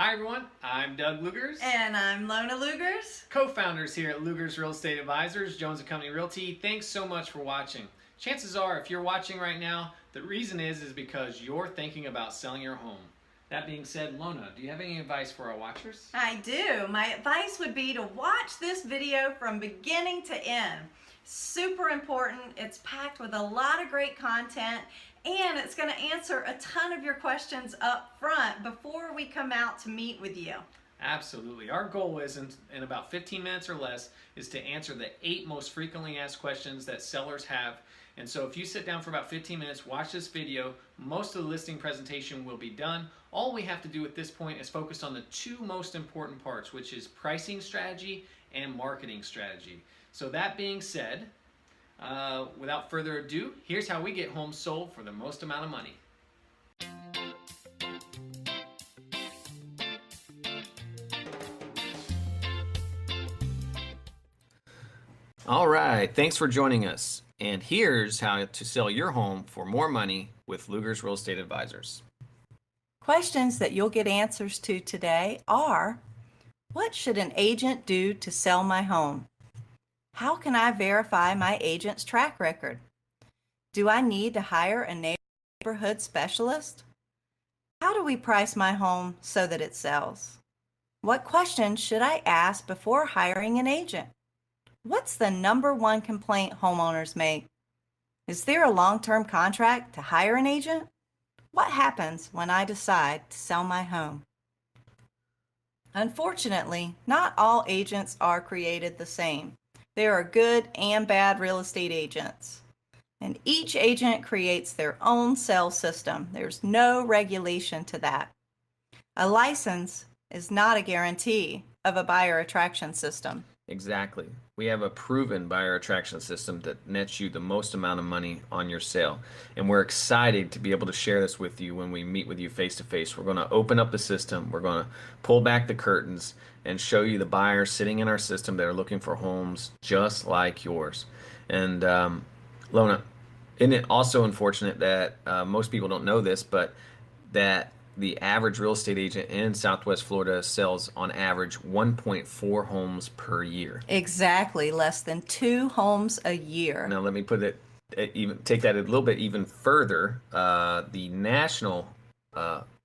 Hi everyone, I'm Doug Leugers. And I'm Lona Leugers. Co-founders here at Leugers Real Estate Advisors, Jones & Company Realty. Thanks so much for watching. Chances are, if you're watching right now, the reason is because you're thinking about selling your home. That being said, Lona, do you have any advice for our watchers? I do. My advice would be to watch this video from beginning to end. Super important. It's packed with a lot of great content, and it's going to answer a ton of your questions up front before we come out to meet with you. Absolutely. Our goal is, in about 15 minutes or less, is to answer the 8 most frequently asked questions that sellers have. And so if you sit down for about 15 minutes, watch this video, most of the listing presentation will be done. All we have to do at this point is focus on the 2 most important parts, which is pricing strategy and marketing strategy. So that being said, without further ado, here's how we get homes sold for the most amount of money. All right, thanks for joining us. And here's how to sell your home for more money with Leugers Real Estate Advisors. Questions that you'll get answers to today are: what should an agent do to sell my home? How can I verify my agent's track record? Do I need to hire a neighborhood specialist? How do we price my home so that it sells? What questions should I ask before hiring an agent? What's the #1 complaint homeowners make? Is there a long-term contract to hire an agent? What happens when I decide to sell my home? Unfortunately, not all agents are created the same. There are good and bad real estate agents, and each agent creates their own sales system. There's no regulation to that. A license is not a guarantee of a buyer attraction system. Exactly. We have a proven buyer attraction system that nets you the most amount of money on your sale. And we're excited to be able to share this with you when we meet with you face to face. We're going to open up the system. We're going to pull back the curtains and show you the buyers sitting in our system that are looking for homes just like yours. And Lona, isn't it also unfortunate that most people don't know this, but that the average real estate agent in Southwest Florida sells on average 1.4 homes per year. Exactly, less than 2 homes a year. Now let me put it take that a little bit even further. The national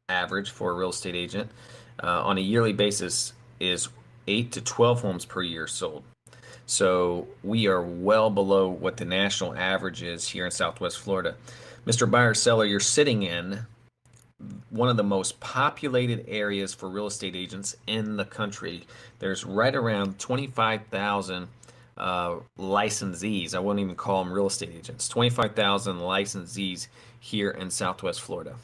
average for a real estate agent on a yearly basis is 8 to 12 homes per year sold. So we are well below what the national average is here in Southwest Florida. Mr. Buyer Seller, you're sitting in one of the most populated areas for real estate agents in the country. There's right around 25,000 licensees. I won't even call them real estate agents. 25,000 licensees here in Southwest Florida.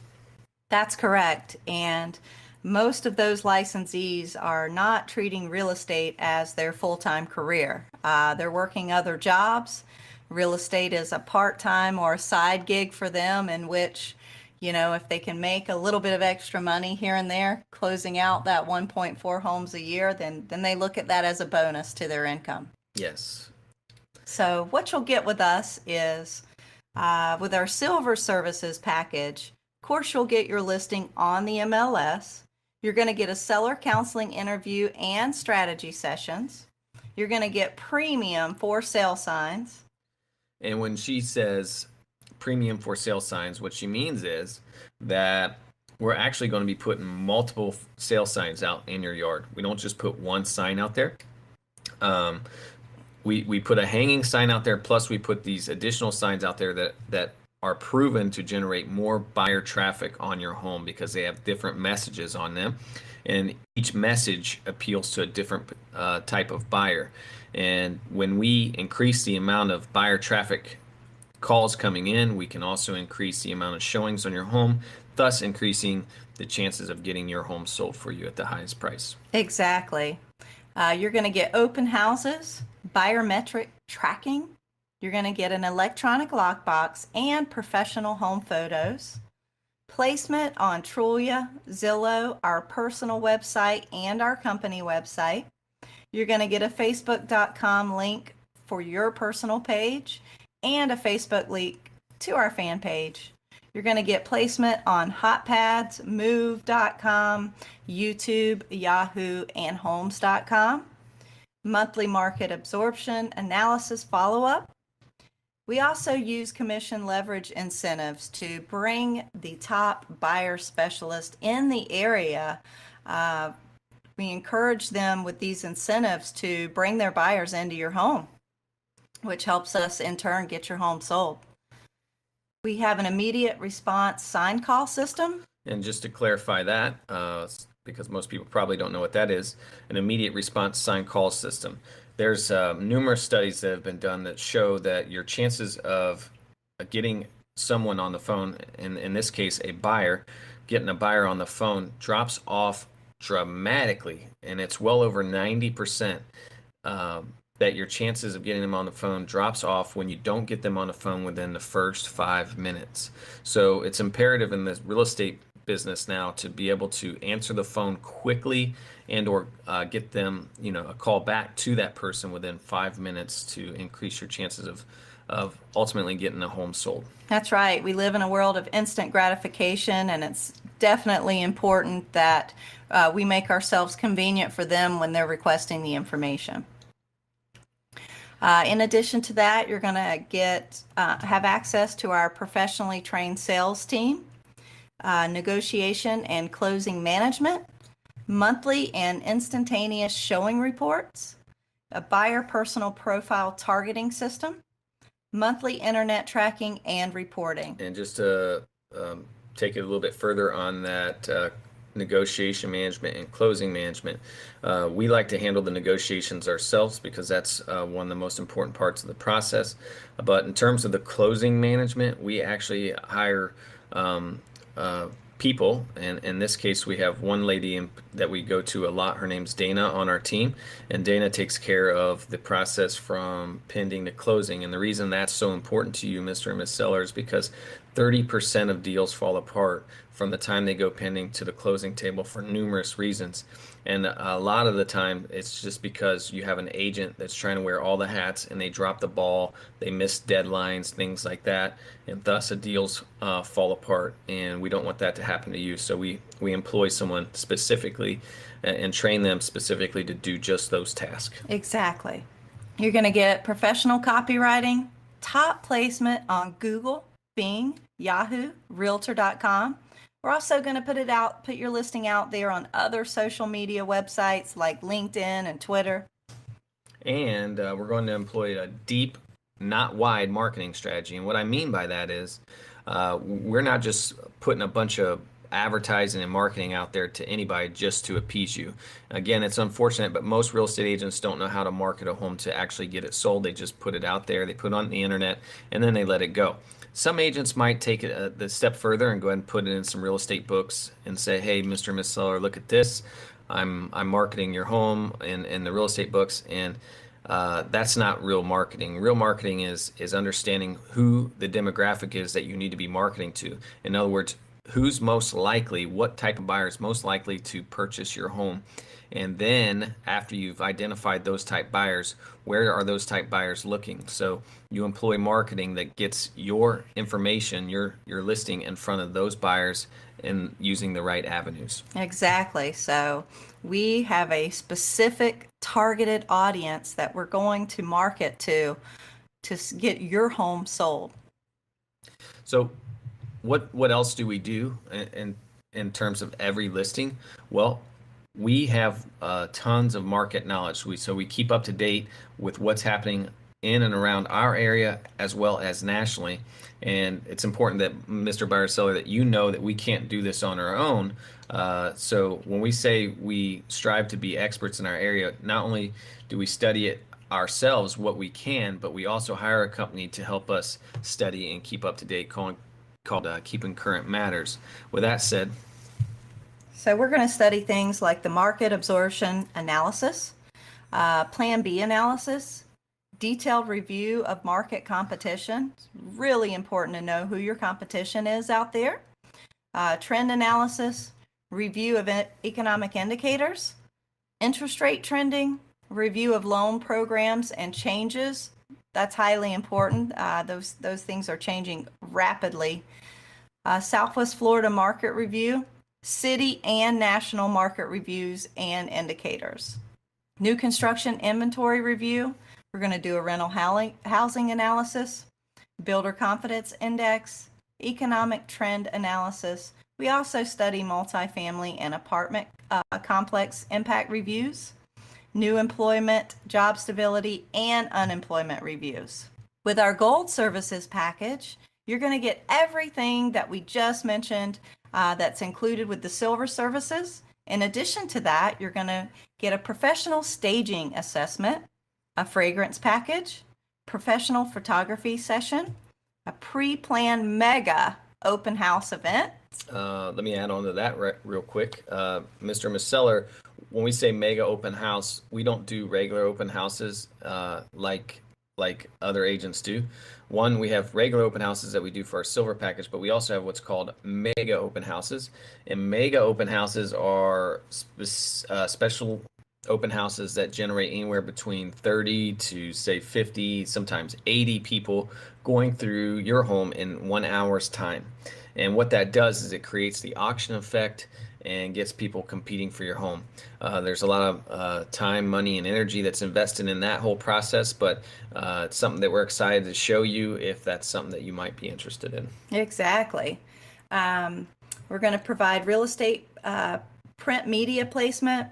That's correct. And most of those licensees are not treating real estate as their full-time career. They're working other jobs. Real estate is a part-time or a side gig for them, in which, if they can make a little bit of extra money here and there, closing out that 1.4 homes a year, then they look at that as a bonus to their income. Yes. So what you'll get with us is, with our Silver Services package, of course, you'll get your listing on the MLS. You're going to get a seller counseling interview and strategy sessions. You're going to get premium for sale signs. And when she says premium for sale signs, what she means is that we're actually going to be putting multiple sale signs out in your yard. We don't just put one sign out there. We put a hanging sign out there, plus we put these additional signs out there that are proven to generate more buyer traffic on your home because they have different messages on them, and each message appeals to a different type of buyer. And when we increase the amount of buyer traffic calls coming in, we can also increase the amount of showings on your home, thus increasing the chances of getting your home sold for you at the highest price. Exactly. You're going to get open houses, biometric tracking. You're going to get an electronic lockbox and professional home photos. Placement on Trulia, Zillow, our personal website, and our company website. You're going to get a Facebook.com link for your personal page and a Facebook link to our fan page. You're going to get placement on HotPads, Move.com, YouTube, Yahoo, and Homes.com. Monthly market absorption analysis follow-up. We also use commission leverage incentives to bring the top buyer specialist in the area. We encourage them with these incentives to bring their buyers into your home, which helps us in turn get your home sold. We have an immediate response sign call system. And just to clarify that, because most people probably don't know what that is, an immediate response sign call system. There's numerous studies that have been done that show that your chances of getting someone on the phone, in this case a buyer, getting a buyer on the phone drops off dramatically, and it's well over 90%. That your chances of getting them on the phone drops off when you don't get them on the phone within the first 5 minutes. So it's imperative in the real estate business now to be able to answer the phone quickly and or get them, a call back to that person within 5 minutes to increase your chances of ultimately getting a home sold. That's right. We live in a world of instant gratification, and it's definitely important that we make ourselves convenient for them when they're requesting the information. In addition to that, you're going to have access to our professionally trained sales team, negotiation and closing management, monthly and instantaneous showing reports, a buyer personal profile targeting system, monthly internet tracking and reporting. And just to take it a little bit further on that negotiation management and closing management, we like to handle the negotiations ourselves because that's one of the most important parts of the process. But in terms of the closing management, we actually hire people, and in this case we have one lady that we go to a lot. Her name's Dana on our team, and Dana takes care of the process from pending to closing. And the reason that's so important to you, Mr. and Ms. Seller, is because 30% of deals fall apart from the time they go pending to the closing table for numerous reasons. And a lot of the time it's just because you have an agent that's trying to wear all the hats and they drop the ball, they miss deadlines, things like that, and thus the deals fall apart. And we don't want that to happen to you. So we employ someone specifically and train them specifically to do just those tasks. Exactly. You're going to get professional copywriting, top placement on Google, Bing, Yahoo, Realtor.com. We're also going to put your listing out there on other social media websites like LinkedIn and Twitter. And we're going to employ a deep, not wide marketing strategy. And what I mean by that is we're not just putting a bunch of advertising and marketing out there to anybody just to appease you. Again, it's unfortunate, but most real estate agents don't know how to market a home to actually get it sold. They just put it out there, they put it on the internet, and then they let it go. Some agents might take it the step further and go ahead and put it in some real estate books and say, hey, Mr. and Miss Seller, look at this. I'm marketing your home in the real estate books. And that's not real marketing. Real marketing is understanding who the demographic is that you need to be marketing to. In other words, who's most likely, what type of buyer is most likely to purchase your home. And then after you've identified those type buyers, where are those type buyers looking? So you employ marketing that gets your information, your listing in front of those buyers and using the right avenues. Exactly. So we have a specific targeted audience that we're going to market to get your home sold. So what else do we do in terms of every listing? Well, we have tons of market knowledge. So we keep up to date with what's happening in and around our area as well as nationally. And it's important that Mr. Buyer Seller, that you know that we can't do this on our own. So when we say we strive to be experts in our area, not only do we study it ourselves, what we can, but we also hire a company to help us study and keep up to date, called Keeping Current Matters. With that said, so we're going to study things like the market absorption analysis, Plan B analysis, detailed review of market competition. It's really important to know who your competition is out there. Trend analysis, review of economic indicators, interest rate trending, review of loan programs and changes. That's highly important. Those things are changing rapidly. Southwest Florida market review, city and national market reviews and indicators. New construction inventory review. We're going to do a rental housing analysis, builder confidence index, economic trend analysis. We also study multifamily and apartment complex impact reviews, new employment, job stability, and unemployment reviews. With our gold services package, you're going to get everything that we just mentioned that's included with the silver services. In addition to that, you're going to get a professional staging assessment, a fragrance package, professional photography session, a pre-planned mega open house event. Let me add on to that real quick. Mr. and Ms. Seller, when we say mega open house, we don't do regular open houses like other agents do. One, we have regular open houses that we do for our silver package, but we also have what's called mega open houses. And mega open houses are special open houses that generate anywhere between 30 to say 50, sometimes 80 people going through your home in 1 hour's time. And what that does is it creates the auction effect and gets people competing for your home. There's a lot of time, money, and energy that's invested in that whole process, but it's something that we're excited to show you if that's something that you might be interested in. Exactly. We're going to provide real estate print media placement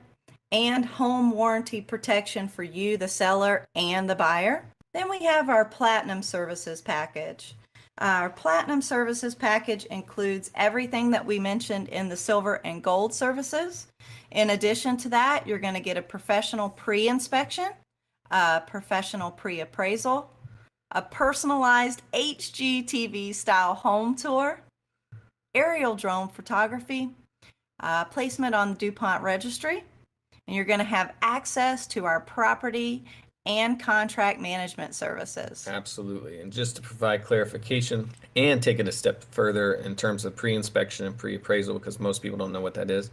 and home warranty protection for you, the seller, and the buyer. Then we have our platinum services package. Our platinum services package includes everything that we mentioned in the silver and gold services. In addition to that, you're going to get a professional pre-inspection, a professional pre-appraisal, a personalized HGTV style home tour, aerial drone photography, placement on the DuPont registry, and you're going to have access to our property and contract management services. Absolutely. And just to provide clarification and take it a step further in terms of pre-inspection and pre-appraisal, because most people don't know what that is.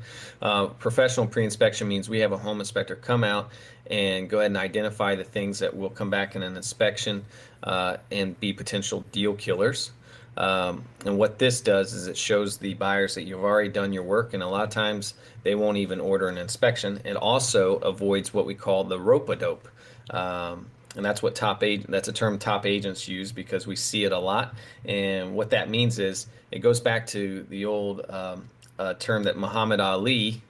Professional pre-inspection means we have a home inspector come out and go ahead and identify the things that will come back in an inspection and be potential deal killers. And what this does is it shows the buyers that you've already done your work, and a lot of times they won't even order an inspection. It also avoids what we call the rope-a-dope. And that's what that's a term top agents use because we see it a lot. And what that means is it goes back to the old term that Muhammad Ali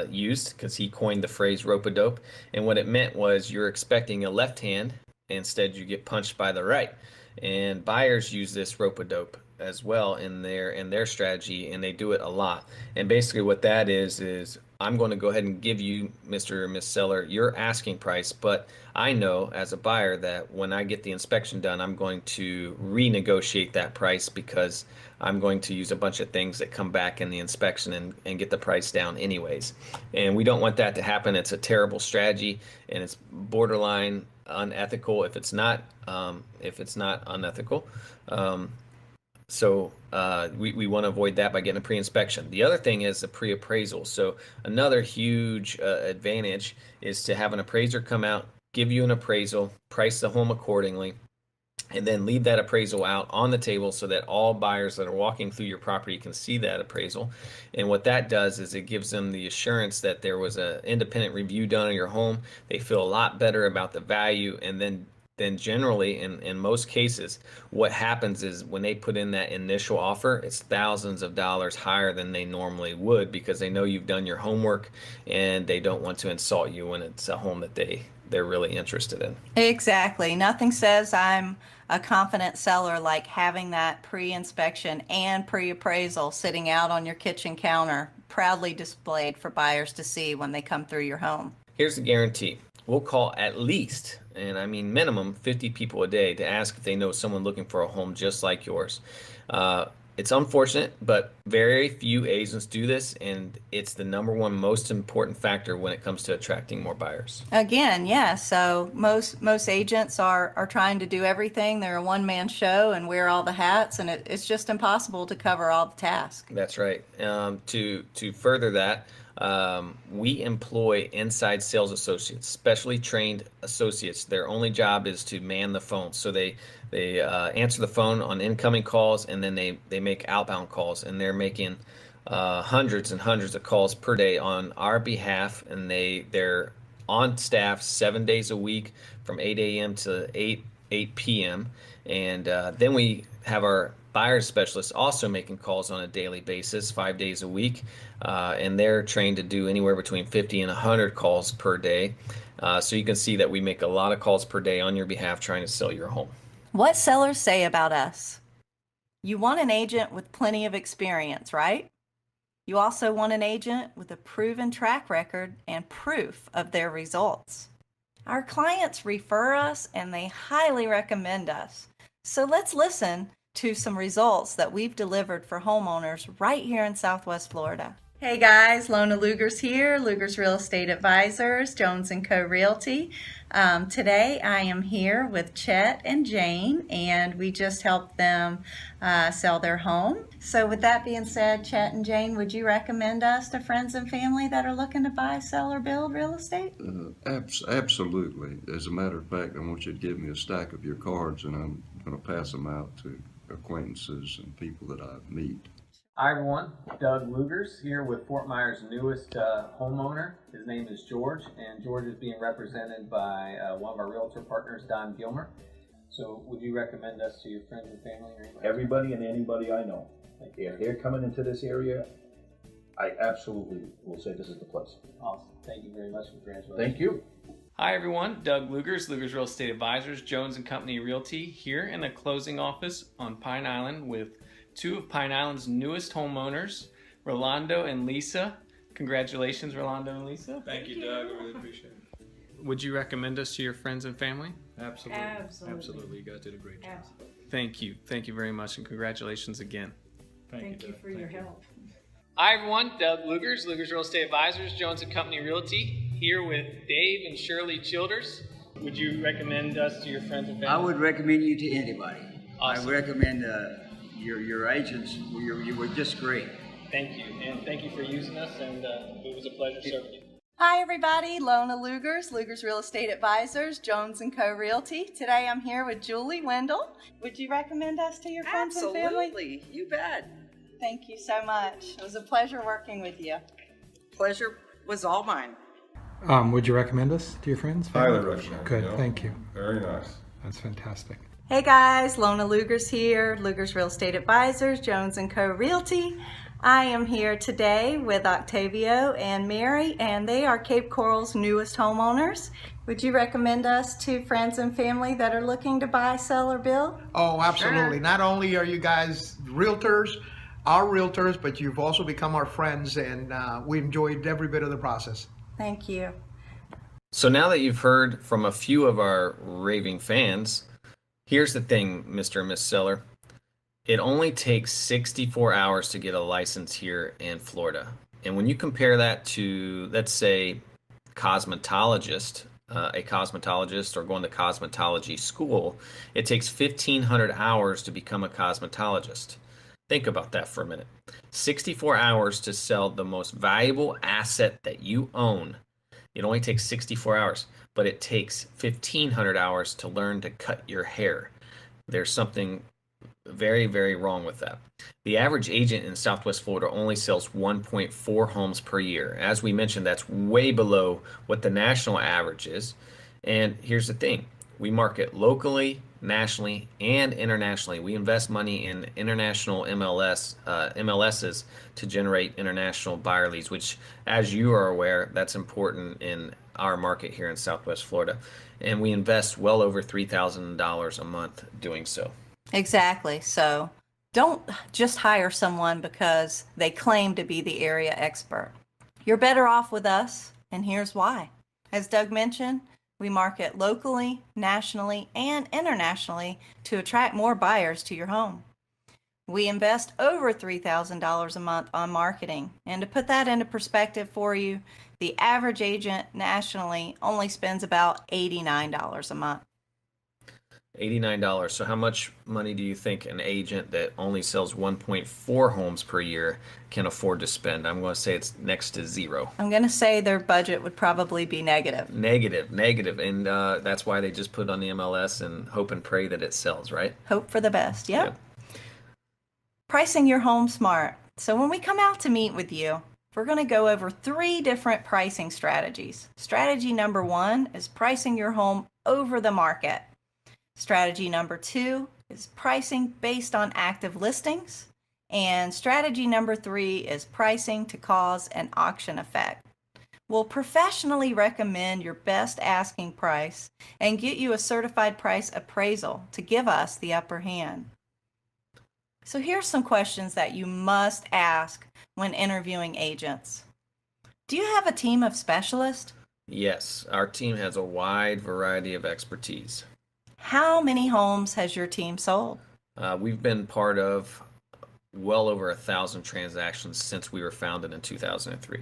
used, because he coined the phrase rope-a-dope. And what it meant was you're expecting a left hand, instead you get punched by the right. And buyers use this rope-a-dope as well in their strategy, and they do it a lot. And basically what that is I'm going to go ahead and give you, Mr. or Miss Seller, your asking price, but I know as a buyer that when I get the inspection done, I'm going to renegotiate that price because I'm going to use a bunch of things that come back in the inspection and get the price down anyways. And we don't want that to happen. It's a terrible strategy, and it's borderline unethical if it's not unethical. So we want to avoid that by getting a pre-inspection. The other thing is a pre-appraisal. So another huge advantage is to have an appraiser come out, give you an appraisal, price the home accordingly, and then leave that appraisal out on the table so that all buyers that are walking through your property can see that appraisal. And what that does is it gives them the assurance that there was an independent review done on your home. They feel a lot better about the value, and then generally in most cases what happens is when they put in that initial offer, it's thousands of dollars higher than they normally would because they know you've done your homework and they don't want to insult you when it's a home that they're really interested in. Exactly. Nothing says I'm a confident seller like having that pre-inspection and pre-appraisal sitting out on your kitchen counter, proudly displayed for buyers to see when they come through your home. Here's the guarantee. We'll call at least, and I mean minimum, 50 people a day to ask if they know someone looking for a home just like yours. It's unfortunate, but very few agents do this, and it's the number one most important factor when it comes to attracting more buyers. Again, yeah, so most agents are trying to do everything. They're a one-man show and wear all the hats, and it's just impossible to cover all the tasks. That's right. To further that, We employ inside sales associates, specially trained associates. Their only job is to man the phone. So they answer the phone on incoming calls, and then they make outbound calls, and they're making hundreds and hundreds of calls per day on our behalf, and they're on staff 7 days a week from 8 a.m. to 8 p.m. And then we have our buyers specialists also making calls on a daily basis, 5 days a week, and they're trained to do anywhere between 50 and 100 calls per day. So you can see that we make a lot of calls per day on your behalf trying to sell your home. What sellers say about us? You want an agent with plenty of experience, right? You also want an agent with a proven track record and proof of their results. Our clients refer us and they highly recommend us. So let's listen to some results that we've delivered for homeowners right here in Southwest Florida. Hey guys, Lona Leugers here, Leugers Real Estate Advisors, Jones & Co. Realty. Today I am here with Chet and Jane, and we just helped them sell their home. So with that being said, Chet and Jane, would you recommend us to friends and family that are looking to buy, sell, or build real estate? Absolutely. As a matter of fact, I want you to give me a stack of your cards, and I'm going to pass them out to acquaintances and people that I meet. Hi everyone, Doug Leugers here with Fort Myers' newest homeowner. His name is George, and George is being represented by one of our realtor partners, Don Gilmer. So would you recommend us to your friends and family or anybody? Everybody and anybody I know. If they're coming into this area, I absolutely will say this is the place. Awesome. Thank you very much. Congratulations. Thank you. Hi everyone, Doug Leugers, Leugers Real Estate Advisors, Jones & Company Realty, here in the closing office on Pine Island with two of Pine Island's newest homeowners, Rolando and Lisa. Congratulations, Rolando and Lisa. Thank you, Doug. I really appreciate it. Would you recommend us to your friends and family? Absolutely. Absolutely. You guys did a great job. Absolutely. Thank you. Thank you very much, and congratulations again. Thank you Doug. for your help. Hi everyone, Doug Leugers, Leugers Real Estate Advisors, Jones & Company Realty, here with Dave and Shirley Childers. Would you recommend us to your friends and family? I would recommend you to anybody. Awesome. I would recommend your agents. You were just great. Thank you, and thank you for using us, and it was a pleasure serving you. Hi everybody, Lona Leugers, Leugers Real Estate Advisors, Jones & Co. Realty. Today I'm here with Julie Wendell. Would you recommend us to your friends and family? Absolutely, you bet. Thank you so much. It was a pleasure working with you. Pleasure was all mine. Would you recommend us to your friends? Highly recommend. Good, yeah. thank you. Very nice. That's fantastic. Hey guys, Lona Leugers here, Leugers Real Estate Advisors, Jones & Co. Realty. I am here today with Octavio and Mary, and they are Cape Coral's newest homeowners. Would you recommend us to friends and family that are looking to buy, sell, or build? Oh, absolutely. Sure. Not only are you guys realtors, our realtors, but you've also become our friends, and we enjoyed every bit of the process. Thank you. So now that you've heard from a few of our raving fans, here's the thing, Mr. and Miss Seller. It only takes 64 hours to get a license here in Florida. And when you compare that to, let's say, a cosmetologist or going to cosmetology school, it takes 1,500 hours to become a cosmetologist. Think about that for a minute. 64 hours to sell the most valuable asset that you own. It only takes 64 hours, but it takes 1,500 hours to learn to cut your hair. There's something very, very wrong with that. The average agent in Southwest Florida only sells 1.4 homes per year. As we mentioned, that's way below what the national average is. And here's the thing. We market locally, nationally, and internationally. We invest money in international MLSs to generate international buyer leads, which, as you are aware, that's important in our market here in Southwest Florida. And we invest well over $3,000 a month doing so. Exactly. So don't just hire someone because they claim to be the area expert. You're better off with us, and here's why. As Doug mentioned, we market locally, nationally, and internationally to attract more buyers to your home. We invest over $3,000 a month on marketing. And to put that into perspective for you, the average agent nationally only spends about $89 a month. $89. So how much money do you think an agent that only sells 1.4 homes per year can afford to spend? I'm going to say it's next to zero. I'm going to say their budget would probably be negative. Negative. And that's why they just put it on the MLS and hope and pray that it sells, right? Hope for the best. Yep. Pricing your home smart. So when we come out to meet with you, we're going to go over 3 different pricing strategies. Strategy number 1 is pricing your home over the market. Strategy number 2 is pricing based on active listings. And strategy number 3 is pricing to cause an auction effect. We'll professionally recommend your best asking price and get you a certified price appraisal to give us the upper hand. So here's some questions that you must ask when interviewing agents. Do you have a team of specialists? Yes, our team has a wide variety of expertise. How many homes has your team sold? We've been part of well over 1,000 transactions since we were founded in 2003.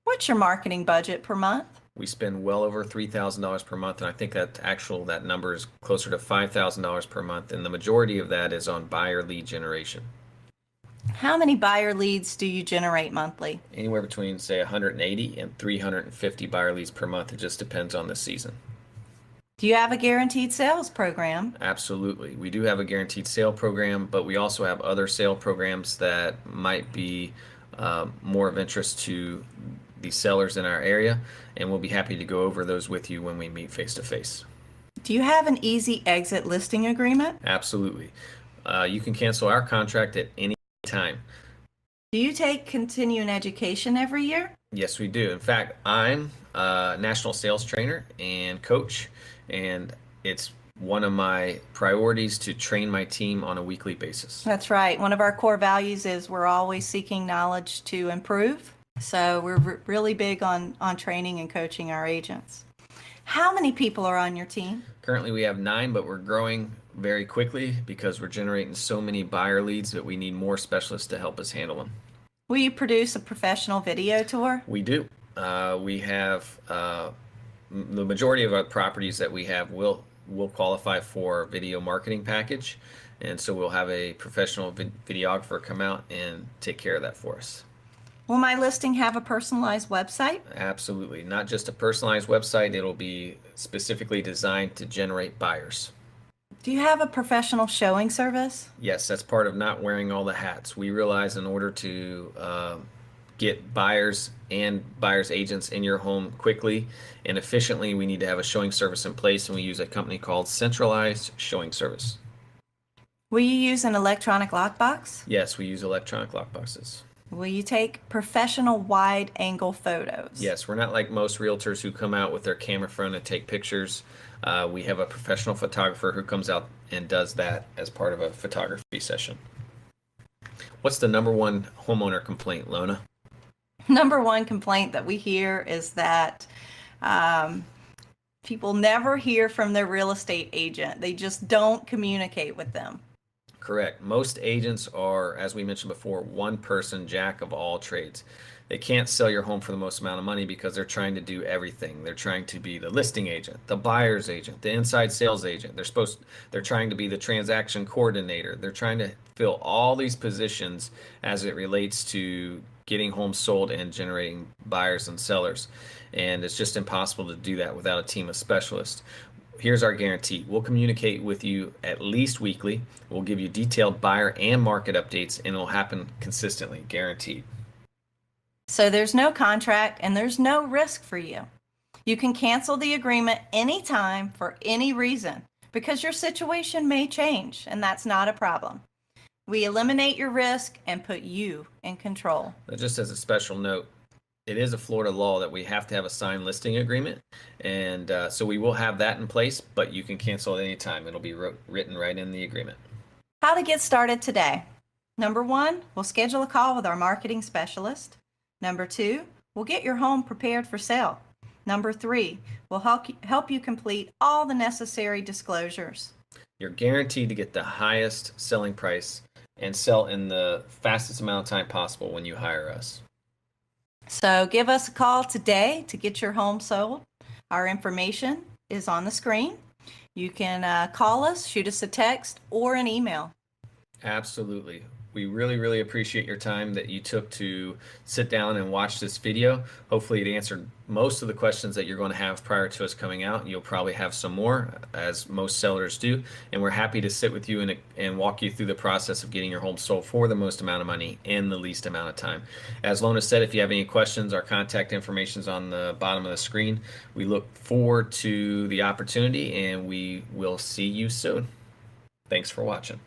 What's your marketing budget per month? We spend well over $3,000 per month, and I think that number is closer to $5,000 per month, and the majority of that is on buyer lead generation. How many buyer leads do you generate monthly? Anywhere between, say, 180 and 350 buyer leads per month. It just depends on the season. Do you have a guaranteed sales program? Absolutely. We do have a guaranteed sale program, but we also have other sale programs that might be more of interest to the sellers in our area, and we'll be happy to go over those with you when we meet face to face. Do you have an easy exit listing agreement? Absolutely. You can cancel our contract at any time. Do you take continuing education every year? Yes, we do. In fact, I'm a national sales trainer and coach, and it's one of my priorities to train my team on a weekly basis. That's right. One of our core values is we're always seeking knowledge to improve. So we're really big on training and coaching our agents. How many people are on your team? Currently we have 9, but we're growing very quickly because we're generating so many buyer leads that we need more specialists to help us handle them. Will you produce a professional video tour? We do. We have the majority of our properties that we have will qualify for video marketing package, and so we'll have a professional videographer come out and take care of that for us. Will my listing have a personalized website? Absolutely. Not just a personalized website, it'll be specifically designed to generate buyers. Do you have a professional showing service? Yes, that's part of not wearing all the hats. We realize in order to get buyers and buyers agents in your home quickly and efficiently, we need to have a showing service in place, and we use a company called Centralized Showing Service. Will you use an electronic lockbox? Yes, we use electronic lockboxes. Will you take professional wide-angle photos? Yes, we're not like most realtors who come out with their camera phone and take pictures. We have a professional photographer who comes out and does that as part of a photography session. What's the number one homeowner complaint, Lona? Number one complaint that we hear is that people never hear from their real estate agent. They just don't communicate with them. Correct. Most agents are, as we mentioned before, one person jack of all trades. They can't sell your home for the most amount of money because they're trying to do everything. They're trying to be the listing agent, the buyer's agent, the inside sales agent. They're trying to be the transaction coordinator. They're trying to fill all these positions as it relates to getting homes sold and generating buyers and sellers. And it's just impossible to do that without a team of specialists. Here's our guarantee. We'll communicate with you at least weekly. We'll give you detailed buyer and market updates, and it'll happen consistently, guaranteed. So there's no contract and there's no risk for you. You can cancel the agreement anytime for any reason because your situation may change, and that's not a problem. We eliminate your risk and put you in control. Just as a special note, it is a Florida law that we have to have a signed listing agreement, and so we will have that in place, but you can cancel at any time. It'll be written right in the agreement. How to get started today. Number 1, we'll schedule a call with our marketing specialist. Number 2, we'll get your home prepared for sale. Number 3, we'll help you complete all the necessary disclosures. You're guaranteed to get the highest selling price and sell in the fastest amount of time possible when you hire us. So give us a call today to get your home sold. Our information is on the screen. You can call us, shoot us a text, or an email. Absolutely. We really, really appreciate your time that you took to sit down and watch this video. Hopefully it answered most of the questions that you're going to have prior to us coming out. You'll probably have some more, as most sellers do, and we're happy to sit with you and walk you through the process of getting your home sold for the most amount of money in the least amount of time. As Lona said, if you have any questions, our contact information is on the bottom of the screen. We look forward to the opportunity, and we will see you soon. Thanks for watching.